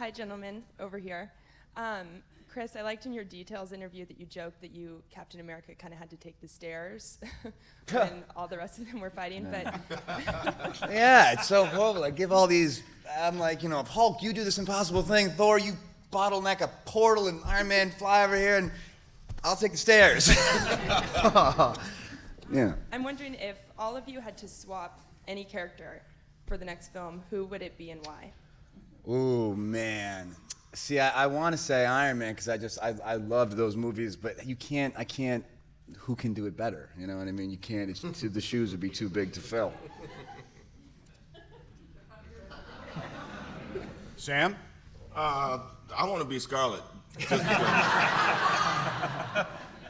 Hi, gentlemen, over here. Chris, I liked in your details interview that you joked that you, Captain America, kind of had to take the stairs when all the rest of them were fighting. No. But Yeah, it's so horrible. I give all these, I'm like, you know, if Hulk, you do this impossible thing, Thor, you bottleneck a portal, and Iron Man, fly over here, and I'll take the stairs. Yeah. I'm wondering if all of you had to swap any character for the next film, who would it be and why? Ooh, man. See, I want to say Iron Man because I loved those movies, but I can't, who can do it better? You know what I mean? You can't, the shoes would be too big to fill. Sam? I want to be Scarlet.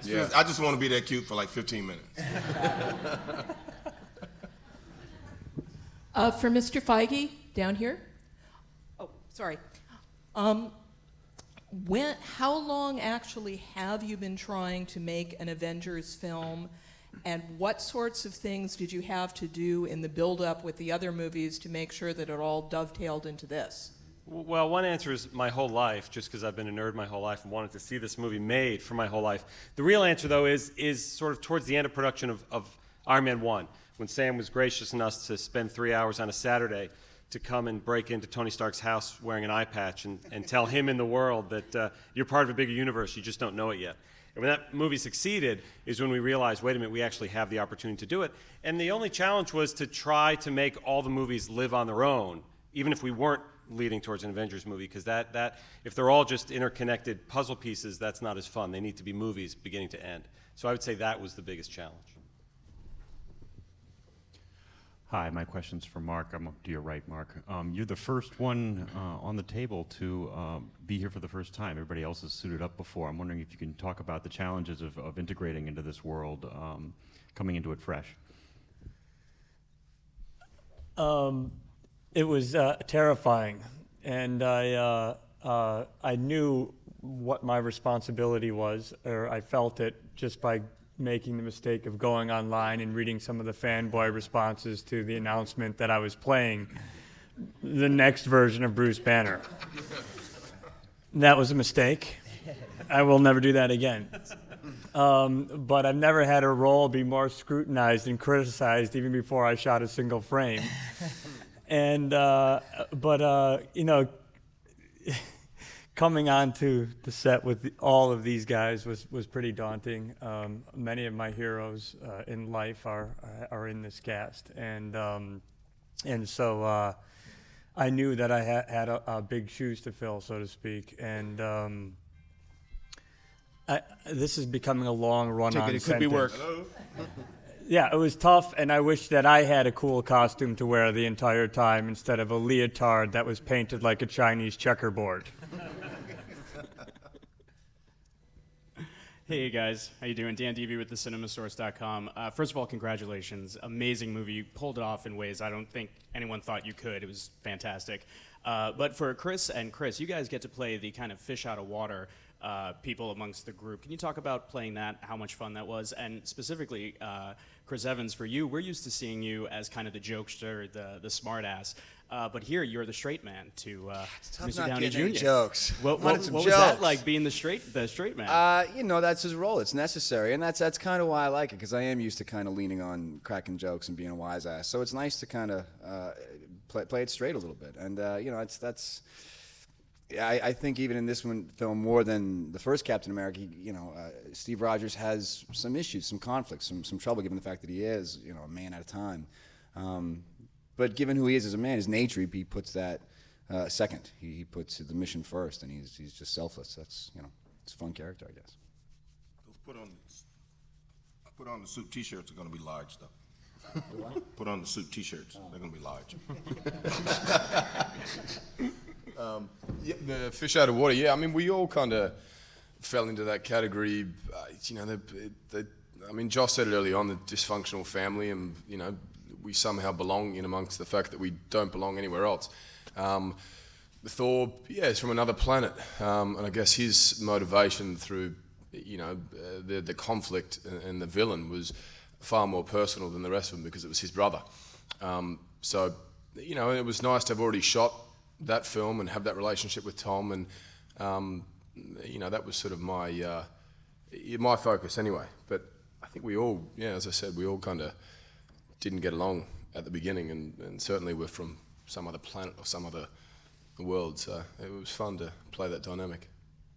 Yeah. I just want to be that cute for like 15 minutes. For Mr. Feige, down here. Oh, sorry. How long actually have you been trying to make an Avengers film, and what sorts of things did you have to do in the build-up with the other movies to make sure that it all dovetailed into this? Well, one answer is my whole life, just because I've been a nerd my whole life and wanted to see this movie made for my whole life. The real answer, though, is sort of towards the end of production of Iron Man 1, when Sam was gracious enough to spend 3 hours on a Saturday to come and break into Tony Stark's house wearing an eye patch and tell him and the world that you're part of a bigger universe, you just don't know it yet. And when that movie succeeded is when we realized, wait a minute, we actually have the opportunity to do it. And the only challenge was to try to make all the movies live on their own, even if we weren't leading towards an Avengers movie, because that if they're all just interconnected puzzle pieces, that's not as fun. They need to be movies beginning to end. So I would say that was the biggest challenge. Hi, my question's for Mark. I'm up to your right, Mark. You're the first one on the table to be here for the first time. Everybody else has suited up before. I'm wondering if you can talk about the challenges of integrating into this world, coming into it fresh. It was terrifying, and I knew what my responsibility was, or I felt it just by making the mistake of going online and reading some of the fanboy responses to the announcement that I was playing the next version of Bruce Banner. That was a mistake. I will never do that again. But I've never had a role be more scrutinized and criticized even before I shot a single frame. And, you know, coming onto the set with all of these guys was pretty daunting. Many of my heroes in life are in this cast. And so I knew that I had a big shoes to fill, so to speak. And this is becoming a long run-on It could be work. Yeah, it was tough, and I wish that I had a cool costume to wear the entire time instead of a leotard that was painted like a Chinese checkerboard. Hey guys, how you doing? Dan Devey with thecinemassource.com. First of all, congratulations. Amazing movie. You pulled it off in ways I don't think anyone thought you could. It was fantastic. But for Chris and Chris, you guys get to play the kind of fish out of water people amongst the group. Can you talk about playing that, how much fun that was? And specifically, Chris Evans, for you, we're used to seeing you as kind of the jokester, the smart ass. But here, you're the straight man to Mr. Downey Jr. Jokes. What was that like, being the straight man? You know, that's his role. It's necessary, and that's kind of why I like it, because I am used to kind of leaning on cracking jokes and being a wise ass. So it's nice to kind of play it straight a little bit, and you know, that's. I think even in this film more than the first Captain America, Steve Rogers has some issues, some conflicts, some trouble, given the fact that he is, a man at a time. But given who he is as a man, his nature, he puts that second. He puts the mission first, and he's just selfless. That's, it's a fun character, I guess. Put on the suit T-shirts are going to be large, though. Put on the suit T-shirts. They're going to be large. Yeah, the fish out of water. Yeah, I mean, we all kind of fell into that category. I mean, Josh said it early on, the dysfunctional family, and we somehow belong in amongst the fact that we don't belong anywhere else. Thor, yeah, is from another planet, and I guess his motivation through, the conflict and the villain was far more personal than the rest of them because it was his brother. So, it was nice to have already shot that film and have that relationship with Tom, and you know, that was sort of my focus anyway. But I think we all, yeah, as I said, we all kind of didn't get along at the beginning, and certainly we're from some other planet or some other world, so it was fun to play that dynamic.